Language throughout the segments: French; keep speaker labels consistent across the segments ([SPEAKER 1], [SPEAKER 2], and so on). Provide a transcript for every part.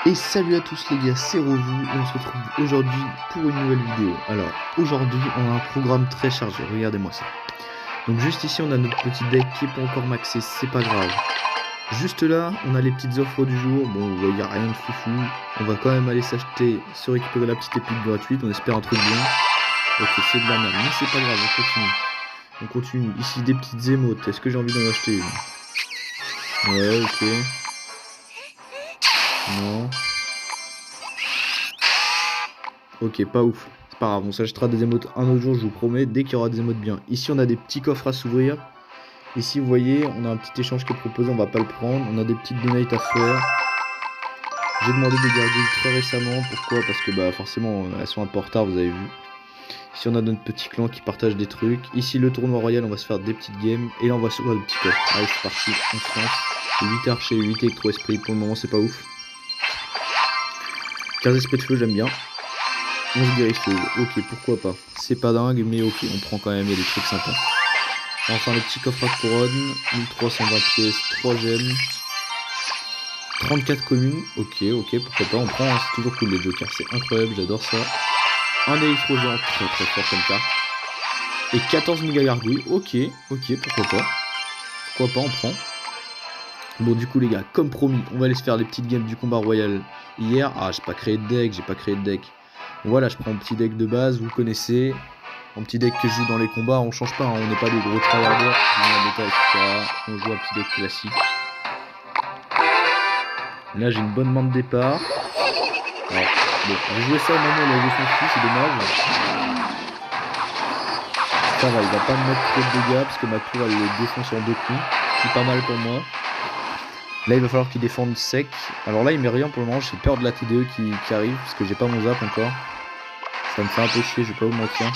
[SPEAKER 1] Et salut à tous les gars, c'est Rovu et on se retrouve aujourd'hui pour une nouvelle vidéo. Alors aujourd'hui on a un programme très chargé, regardez-moi ça. Donc juste ici on a notre petit deck qui est pas encore maxé, c'est pas grave. Juste là on a les petites offres du jour, bon vous voyez rien de foufou. On va quand même aller s'acheter, se récupérer la petite épée gratuite, on espère un truc bien. Ok c'est de la merde, mais c'est pas grave, on continue. On continue, ici des petites émotes, est-ce que j'ai envie d'en acheter une? Ouais ok. Non. Ok, pas ouf. C'est pas grave, on s'achètera des émotes un autre jour, je vous promets, dès qu'il y aura des émotes bien. Ici, on a des petits coffres à s'ouvrir. Ici, vous voyez, on a un petit échange qui est proposé, on va pas le prendre. On a des petites donates à faire. J'ai demandé des gargouilles très récemment. Pourquoi? Parce que bah forcément, elles sont un peu en retard, vous avez vu. Ici, on a notre petit clan qui partage des trucs. Ici, le tournoi royal, on va se faire des petites games. Et là, on va s'ouvrir des petits coffres. Allez, c'est parti, on se lance. 8 archers, 8 électro-esprits. Pour le moment, c'est pas ouf. 15 esprits de feu, j'aime bien. 11 guérisseuses, ok, pourquoi pas. C'est pas dingue, mais ok, on prend quand même, il y a des trucs sympas. Enfin, le petit coffre à couronne, 1320 pièces, 3 gemmes, 34 communes, ok, pourquoi pas, on prend, hein, c'est toujours cool les jokers, c'est incroyable, j'adore ça. Un électro-géant, très fort comme carte. Et 14 méga gargouilles, ok, pourquoi pas, on prend. Bon, du coup, les gars, comme promis, on va aller se faire les petites games du combat royal hier. Ah, j'ai pas créé de deck, Voilà, je prends mon petit deck de base, vous connaissez. Mon petit deck que je joue dans les combats, on change pas, hein, on n'est pas des gros tryharders, on joue un petit deck classique. Là, j'ai une bonne main de départ. Alors, bon, j'ai joué ça au moment où il a joué son fils, c'est dommage. Ça va, il va pas me mettre trop de dégâts, parce que ma tour, elle le défonce en 2 coups. C'est pas mal pour moi. Là, il va falloir qu'il défende sec. Alors là, il met rien pour le moment. J'ai peur de la TDE qui arrive, parce que j'ai pas mon zap encore. Ça me fait un peu chier, je vais pas vous mentir.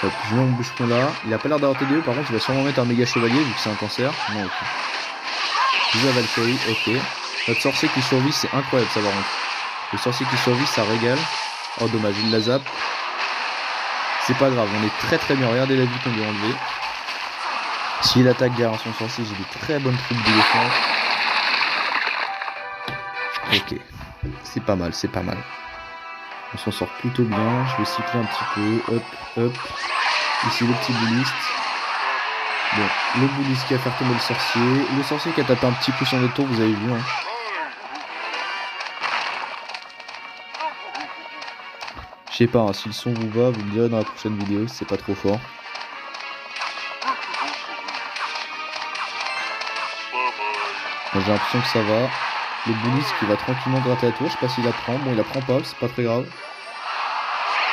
[SPEAKER 1] Hop, je mets mon bûcheron là. Il a pas l'air d'avoir TDE, par contre, il va sûrement mettre un méga chevalier, vu que c'est un cancer. Non, ok. Je joue à Valkyrie, ok. Notre sorcier qui survit, c'est incroyable, ça par contre. Le sorcier qui survit, ça régale. Oh, dommage, il la zappe. C'est pas grave, on est très bien. Regardez la vie qu'on lui a enlevée. S'il attaque derrière son sorcier, j'ai des très bonnes troupes de défense. Ok, c'est pas mal. On s'en sort plutôt bien. Je vais cycler un petit peu. Hop. Ici le petit bouliste. Bon, le bouliste qui a fait tomber le sorcier. Le sorcier qui a tapé un petit coup sur le tour, vous avez vu. Hein. Je sais pas, hein, si le son vous va, vous me direz dans la prochaine vidéo si c'est pas trop fort. J'ai l'impression que ça va. Le bouliste qui va tranquillement gratter la tour. Je sais pas s'il la prend. Bon, il la prend pas, c'est pas très grave.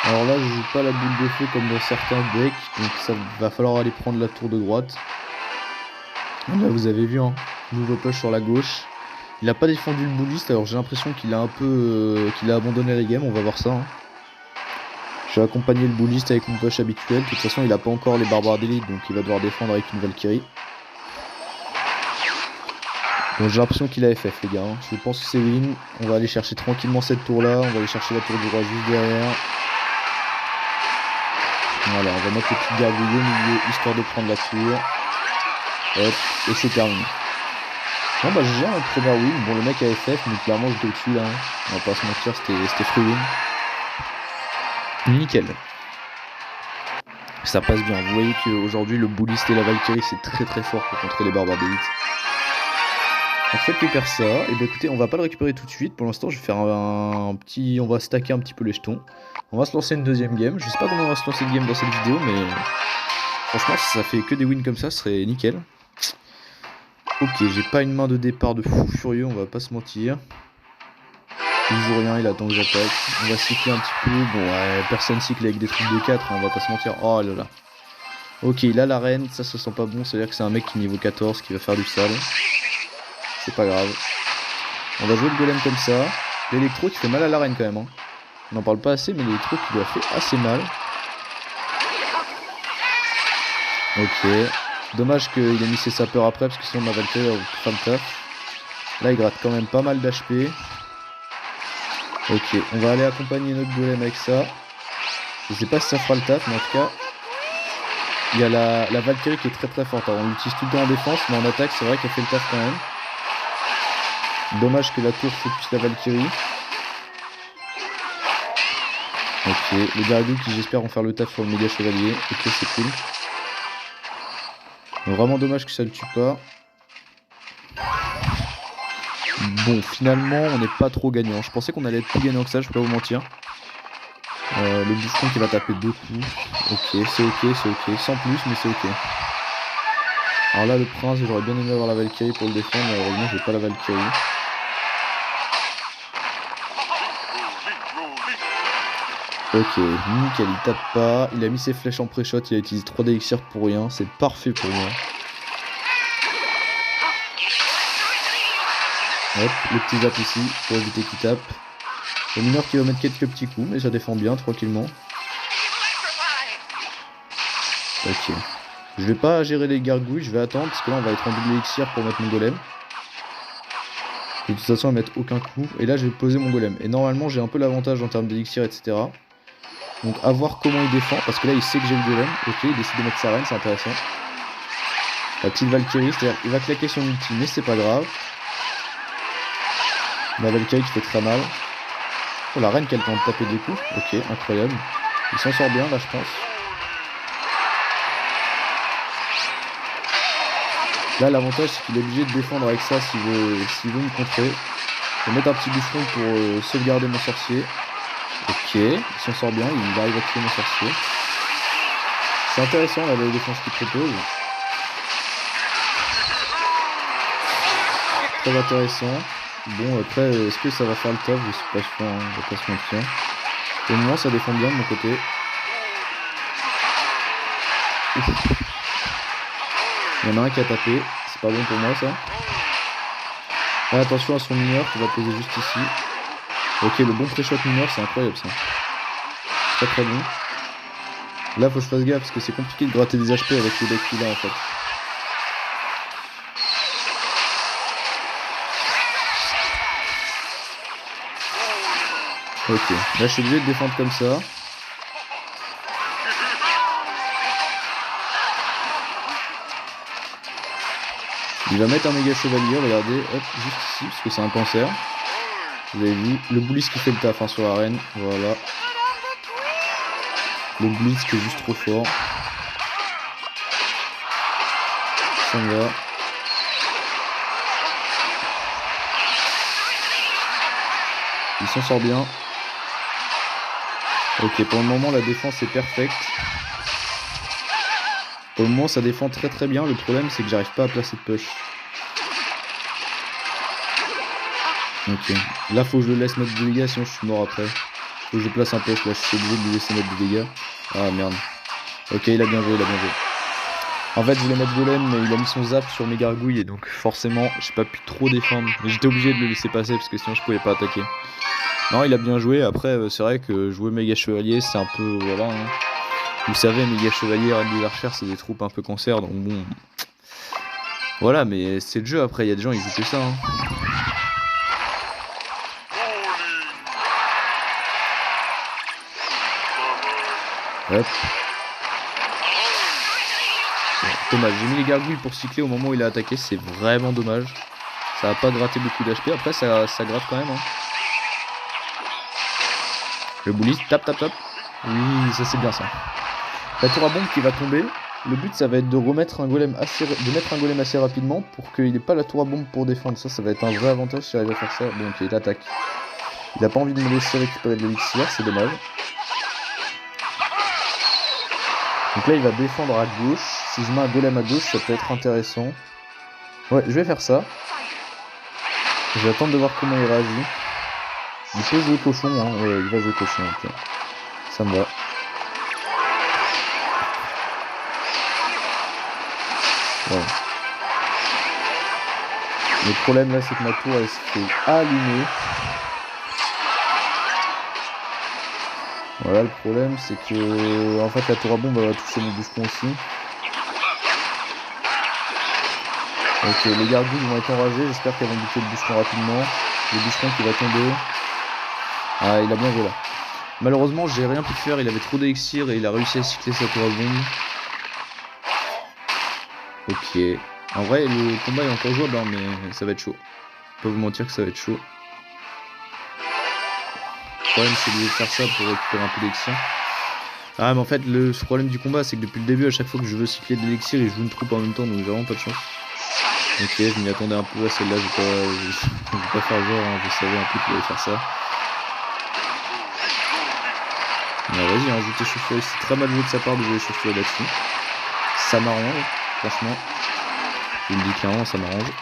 [SPEAKER 1] Alors là, je joue pas la boule de feu comme dans certains decks. Donc ça va falloir aller prendre la tour de droite. Là, vous avez vu, hein, nouveau push sur la gauche. Il a pas défendu le bouliste. Alors j'ai l'impression qu'il a un peu qu'il a abandonné les games. On va voir ça. Hein. Je vais accompagner le bouliste avec mon push habituel. De toute façon, il a pas encore les barbares d'élite. Donc il va devoir défendre avec une Valkyrie. Bon, j'ai l'impression qu'il a FF les gars, hein. Je pense que c'est win. On va aller chercher tranquillement cette tour là. On va aller chercher la tour du roi juste derrière. Voilà, on va mettre le petit gargouille au milieu histoire de prendre la tour. Hop, et c'est terminé. Bon bah j'ai un premier win. Bon le mec a FF mais clairement j'étais au-dessus là. Hein. On va pas se mentir, c'était free win. Nickel. Ça passe bien. Vous voyez qu'aujourd'hui le bouliste et la Valkyrie c'est très fort pour contrer les barbares d'élite. On récupère ça, et bien écoutez, on va pas le récupérer tout de suite, pour l'instant je vais faire un petit... On va stacker un petit peu les jetons. On va se lancer une deuxième game, je sais pas comment on va se lancer une game dans cette vidéo, mais... Franchement, si ça fait que des wins comme ça, ce serait nickel. Ok, j'ai pas une main de départ de fou furieux, on va pas se mentir. Il joue rien, il attend que j'attaque. On va cycler un petit peu, bon ouais, personne cycle avec des trucs de 4, hein, on va pas se mentir. Oh là là. Ok, il a l'arène, ça sent pas bon, c'est à dire que c'est un mec qui est niveau 14, qui va faire du sale. C'est pas grave. On va jouer le golem comme ça. L'électro qui fait mal à l'arène quand même. Hein. On n'en parle pas assez, mais l'électro qui lui a fait assez mal. Ok. Dommage qu'il ait mis ses sapeurs après, parce que sinon ma Valkyrie aurait pu faire le taf. Là, il gratte quand même pas mal d'HP. Ok, on va aller accompagner notre golem avec ça. Je sais pas si ça fera le taf, mais en tout cas, il y a la Valkyrie qui est très forte. Alors, on l'utilise tout le temps en défense, mais en attaque, c'est vrai qu'elle fait le taf quand même. Dommage que la tour focus la Valkyrie. Ok, les gargouilles qui j'espère vont faire le taf sur le méga chevalier. Ok, c'est cool. Vraiment dommage que ça le tue pas. Bon, finalement, on n'est pas trop gagnant. Je pensais qu'on allait être plus gagnant que ça, je peux pas vous mentir. Le bûcheron qui va taper 2 coups. Ok, c'est ok. Sans plus, mais c'est ok. Alors là, le prince, j'aurais bien aimé avoir la Valkyrie pour le défendre, mais heureusement, j'ai pas la Valkyrie. Ok, nickel, il tape pas. Il a mis ses flèches en pré-shot, il a utilisé 3 d'élixir pour rien. C'est parfait pour moi. Hop, le petit zap ici, pour éviter qu'il tape. Le mineur qui va mettre quelques petits coups, mais ça défend bien, tranquillement. Ok. Je vais pas gérer les gargouilles, je vais attendre, parce que là on va être en double élixir pour mettre mon golem. De toute façon, on va mettre aucun coup. Et là, je vais poser mon golem. Et normalement, j'ai un peu l'avantage en termes d'élixir, etc. Donc, à voir comment il défend, parce que là, il sait que j'ai le golem. Ok, il décide de mettre sa reine, c'est intéressant. La petite Valkyrie, c'est-à-dire qu'il va claquer son ulti, mais c'est pas grave. La Valkyrie qui fait très mal. Oh, la reine qui a le temps de taper des coups. Ok, incroyable. Il s'en sort bien, là, je pense. Là, l'avantage, c'est qu'il est obligé de défendre avec ça s'il veut me contrer. Je vais mettre un petit bûcheron pour sauvegarder mon sorcier. Ok, il s'en sort bien, il arrive à tuer mon sorcier. C'est intéressant, là, la défense qu'il propose. Très intéressant. Bon, après, est-ce que ça va faire le taf? Je suis pas sûr, hein, on va pas se mentir. Au moment, ça défend bien de mon côté. Ouf. Il y en a un qui a tapé, c'est pas bon pour moi ça. Ah, attention à son mineur qui va poser juste ici. Ok, le bon pré-shot mineur, c'est incroyable ça. Très très bon. Là, faut que je fasse gaffe parce que c'est compliqué de gratter des HP avec le deck qu'il a en fait. Ok, là je suis obligé de défendre comme ça. Il va mettre un méga chevalier, regardez, hop, juste ici, parce que c'est un cancer. Vous avez vu, le blitz qui fait le taf hein, sur l'arène, voilà. Le blitz qui est juste trop fort. Ça me va. Il s'en sort bien. Ok, pour le moment la défense est parfaite. Pour le moment ça défend très très bien, le problème c'est que j'arrive pas à placer de push. Ok, là faut que je le laisse mettre des dégâts sinon je suis mort après. Faut que je place un push, là je suis obligé de lui laisser mettre des dégâts. Ah merde. Ok, il a bien joué, En fait je voulais mettre golem mais il a mis son zap sur mes gargouilles et donc forcément j'ai pas pu trop défendre. Mais j'étais obligé de le laisser passer parce que sinon je pouvais pas attaquer. Non, il a bien joué, après c'est vrai que jouer méga chevalier c'est un peu, voilà hein. Vous savez, méga chevalier, reine des archères c'est des troupes un peu cancer donc bon. Voilà, mais c'est le jeu après, il y a des gens ils jouent que ça hein. Hop. Bon, dommage, j'ai mis les gargouilles pour cycler au moment où il a attaqué, c'est vraiment dommage. Ça va pas gratter beaucoup d'HP, après ça gratte quand même hein. Le bully, tape. Oui, ça c'est bien ça. La tour à bombe qui va tomber. Le but ça va être de mettre un golem assez rapidement pour qu'il n'ait pas la tour à bombe pour défendre. Ça va être un vrai avantage si j'arrive à faire ça. Bon ok, il attaque. Il a pas envie de me laisser récupérer de l'élixir, c'est dommage. Donc là il va défendre à gauche. Si je mets un golem à gauche ça peut être intéressant. Ouais, je vais faire ça. Je vais attendre de voir comment il réagit. Il peut jouer cochon, hein. Ouais, il va jouer cochon, ok. Ça me va. Ouais. Le problème là, c'est que ma tour, elle se fait allumer. Voilà, le problème, c'est que... En fait, la tour à bombe, elle va toucher mon bûcheron aussi. Ok, les gargouilles vont être enragés. J'espère qu'elles vont buter le bûcheron rapidement. Le bûcheron qui va tomber. Ah, il a bien joué là. Malheureusement, j'ai rien pu faire. Il avait trop d'élixir et il a réussi à cycler sa tour à bombe. Ok. En vrai, le combat est encore jouable, hein, mais ça va être chaud. Pas vous mentir que ça va être chaud. Le problème c'est de faire ça pour récupérer un peu d'élixir. Ah mais en fait le problème du combat c'est que depuis le début à chaque fois que je veux cycler de l'élixir il joue une troupe en même temps donc j'ai vraiment pas de chance. Ok, je m'y attendais un peu à celle-là, je vais pas faire genre, hein, je savais un peu qu'il allait faire ça. Mais vas-y, hein, joue tes chauves-souris, c'est très mal joué de sa part de jouer les chauves-souris là-dessus. Ça m'arrange, franchement. Je le dis clairement, ça m'arrange.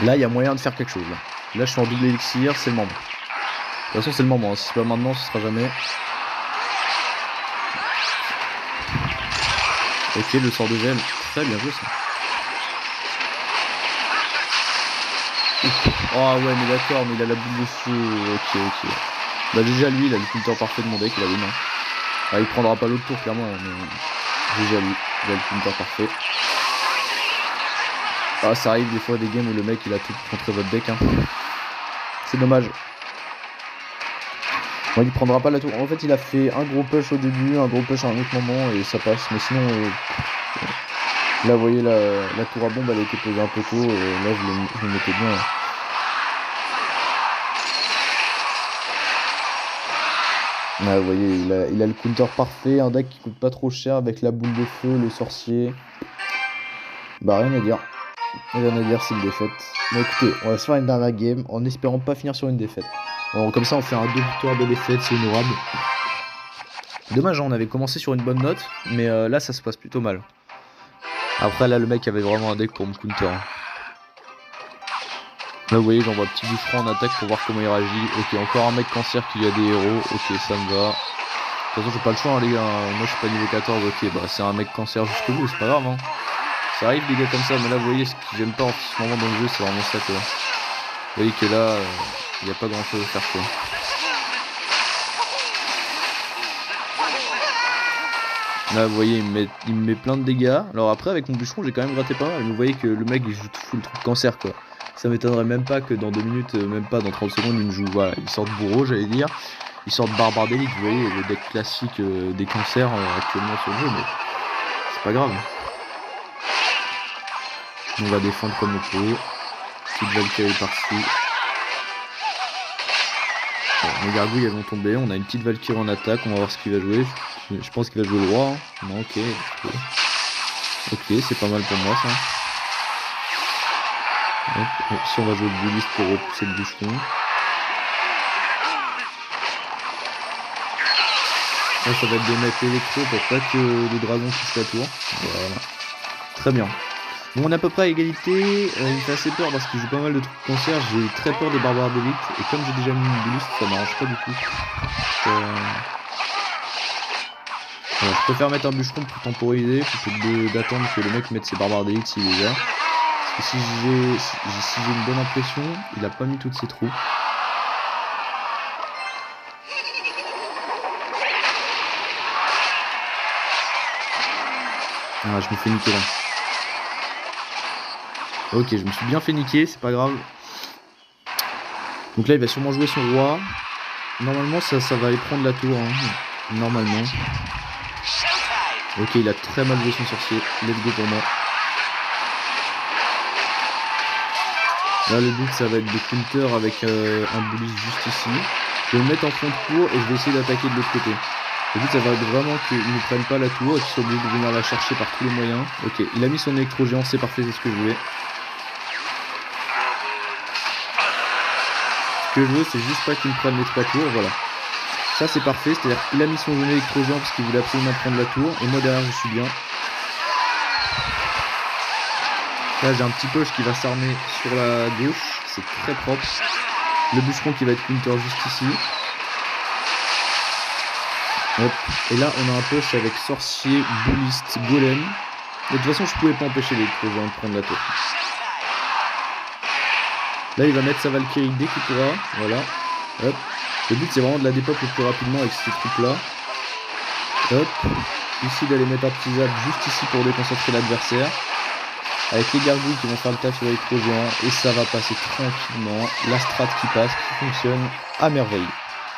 [SPEAKER 1] Là, il y a moyen de faire quelque chose. Là, je suis en double élixir, c'est le moment. De toute façon, c'est le moment, si c'est pas maintenant, ce sera jamais. Ok, le sort de gel, très bien joué ça. Oh ouais mais d'accord, mais il a la boule de feu, ok. Bah déjà lui, il a le counter parfait de mon deck, il a win. Ah, il prendra pas l'autre tour clairement, mais déjà lui, il a le counter parfait. Ah ça arrive des fois des games où le mec il a tout contre votre deck, hein. C'est dommage. Bon, il prendra pas la tour, en fait il a fait un gros push au début, un gros push à un autre moment et ça passe, mais sinon... Là vous voyez la tour à bombe elle a été posée un peu tôt, et là je le mettais bien. Là vous voyez il a le counter parfait, un deck qui coûte pas trop cher avec la boule de feu, le sorcier. Bah rien à dire. Rien à dire, c'est une défaite. Mais écoutez, on va se faire une dernière game en espérant pas finir sur une défaite. Bon, comme ça on fait un 2 victoires de défaite, c'est honorable. Dommage, hein, on avait commencé sur une bonne note, mais là ça se passe plutôt mal. Après là le mec avait vraiment un deck pour me counter. Là vous voyez j'envoie petit bûcheron en attaque pour voir comment il réagit. Ok, encore un mec cancer qui a des héros, ok ça me va. De toute façon j'ai pas le choix hein, les gars, moi je suis pas niveau 14, ok bah c'est un mec cancer jusqu'au bout, c'est pas grave hein. Ça arrive des gars comme ça, mais là vous voyez ce que j'aime pas en ce moment dans le jeu c'est vraiment ça quoi. Vous voyez que là il n'y a pas grand chose à faire quoi. Là vous voyez il me met plein de dégâts. Alors après avec mon bûcheron j'ai quand même gratté pas mal, mais vous voyez que le mec il joue full truc cancer quoi. Ça m'étonnerait même pas que dans 2 minutes, même pas dans 30 secondes, il me joue, voilà, il sort de bourreau j'allais dire. Il sort de barbare d'élite, vous voyez, le deck classique des cancers actuellement sur le jeu, mais c'est pas grave. On va défendre comme on peut. Petite Valkyrie par-ci. Bon, mes gargouilles elles vont tomber, on a une petite Valkyrie en attaque, on va voir ce qu'il va jouer. Je pense qu'il va jouer le roi. Hein. Non, ok. Ok, c'est pas mal pour moi ça. Hop, si on va jouer le dueliste pour repousser le bûcheron. Là ça va être des mecs électro pour pas que le dragon touche la tour. Voilà. Très bien. Bon on est à peu près à égalité, il me fait assez peur parce qu'il joue pas mal de trucs cancer, j'ai très peur des barbares d'élite et comme j'ai déjà mis une dueliste ça m'arrange pas du tout. Alors, je préfère mettre un bûcheron pour temporiser plutôt que d'attendre que le mec mette ses barbares d'élite s'il les a. Parce que si j'ai une bonne impression, il a pas mis toutes ses troupes. Ah, je me fais niquer là. Ok, je me suis bien fait niquer, c'est pas grave. Donc là, il va sûrement jouer son roi. Normalement, ça va aller prendre la tour. Hein. Normalement. Ok, il a très mal joué son sorcier. Let's go pour moi. Là le but ça va être de counter avec un bullish juste ici. Je vais le mettre en fond de cour et je vais essayer d'attaquer de l'autre côté. Le but ça va être vraiment qu'ils ne prennent pas la tour et qu'ils soient obligés de venir la chercher par tous les moyens. Ok, il a mis son électro géant, c'est parfait, c'est ce que je voulais. Ce que je veux c'est juste pas qu'ils me prennent les 3 tours, voilà. Ça c'est parfait, c'est à dire qu'il a mis son jaune électro géant parce qu'il voulait absolument prendre la tour. Et moi derrière je suis bien. Là j'ai un petit push qui va s'armer sur la gauche, c'est très propre. Le bûcheron qui va être counter juste ici. Hop. Et là on a un push avec sorcier, bouliste, golem. Et de toute façon je pouvais pas empêcher l'électro-géant de prendre la tour. Là il va mettre sa Valkyrie dès qu'il pourra, voilà. Hop. Le but c'est vraiment de la dépop le plus rapidement avec ces trucs là. Hop. Ici d'aller mettre un petit zap juste ici pour déconcentrer l'adversaire. Avec les gargouilles qui vont faire le taf sur l'électro-géant. Et ça va passer tranquillement. La strat qui passe, qui fonctionne à merveille.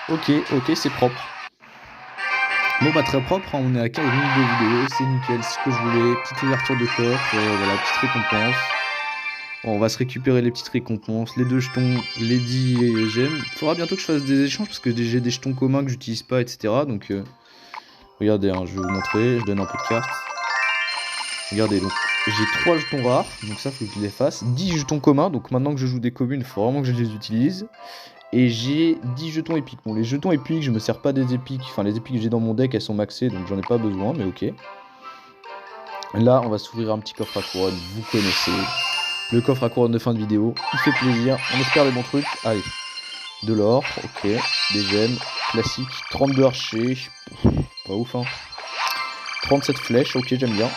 [SPEAKER 1] Ok, c'est propre. Bon bah très propre, hein. On est à 15 minutes de vidéo, c'est nickel, c'est ce que je voulais. Petite ouverture de coffre, voilà, petite récompense. Bon, on va se récupérer les petites récompenses, les 2 jetons, les 10 gemmes. Il faudra bientôt que je fasse des échanges parce que j'ai des jetons communs que j'utilise pas, etc. Donc, regardez, hein, je vais vous montrer, je donne un peu de cartes. Regardez, donc j'ai 3 jetons rares, donc ça faut que je les fasse. 10 jetons communs, donc maintenant que je joue des communes, il faut vraiment que je les utilise. Et j'ai 10 jetons épiques. Bon, les jetons épiques, je me sers pas des épiques. Enfin, les épiques que j'ai dans mon deck, elles sont maxées, donc j'en ai pas besoin, mais ok. Là, on va s'ouvrir un petit coffre à couronne, vous connaissez. Le coffre à couronne de fin de vidéo, il fait plaisir, on espère des bons trucs. Allez, de l'or, ok, des gemmes, classiques, 32 archers, pas ouf hein. 37 flèches, ok, j'aime bien.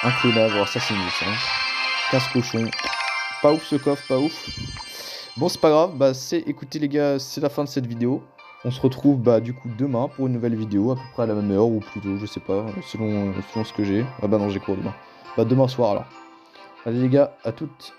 [SPEAKER 1] Un clonage, alors ça c'est ouf hein. 15 cochons, pas ouf ce coffre, pas ouf. Bon, c'est pas grave, bah écoutez les gars, c'est la fin de cette vidéo. On se retrouve bah du coup demain pour une nouvelle vidéo, à peu près à la même heure, ou plutôt, je sais pas, selon ce que j'ai. Ah bah non, j'ai cours demain. Bah demain soir alors. Allez les gars, à toutes.